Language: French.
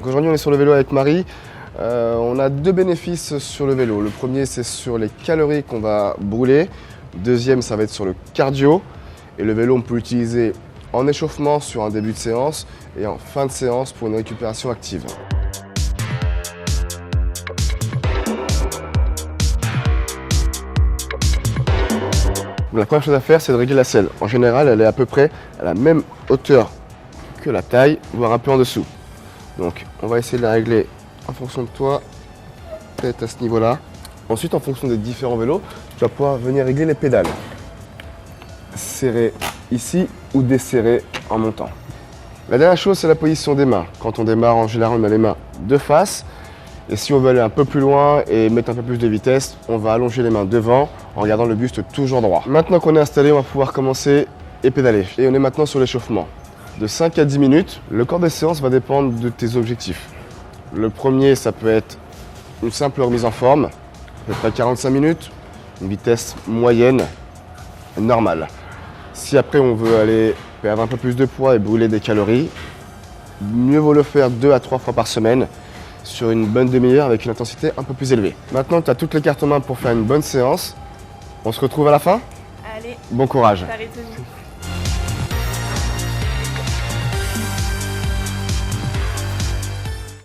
Donc aujourd'hui on est sur le vélo avec Marie. On a deux bénéfices sur le vélo. Le premier c'est sur les calories qu'on va brûler. Deuxième ça va être sur le cardio. Et le vélo on peut l'utiliser en échauffement sur un début de séance et en fin de séance pour une récupération active. La première chose à faire, c'est de régler la selle. En général, elle est à peu près à la même hauteur que la taille, voire un peu en dessous. Donc, on va essayer de la régler en fonction de toi, peut-être à ce niveau-là. Ensuite, en fonction des différents vélos, tu vas pouvoir venir régler les pédales. Serrer ici ou desserrer en montant. La dernière chose, c'est la position des mains. Quand on démarre, en général, on a les mains de face. Et si on veut aller un peu plus loin et mettre un peu plus de vitesse, on va allonger les mains devant en gardant le buste toujours droit. Maintenant qu'on est installé, on va pouvoir commencer et pédaler. Et on est maintenant sur l'échauffement. De 5 à 10 minutes, le corps des séances va dépendre de tes objectifs. Le premier, ça peut être une simple remise en forme, à peu près 45 minutes, une vitesse moyenne, normale. Si après on veut aller perdre un peu plus de poids et brûler des calories, mieux vaut le faire 2 à 3 fois par semaine, sur une bonne demi-heure avec une intensité un peu plus élevée. Maintenant, tu as toutes les cartes en main pour faire une bonne séance. On se retrouve à la fin. Allez, bon courage. t'arrêtes vite.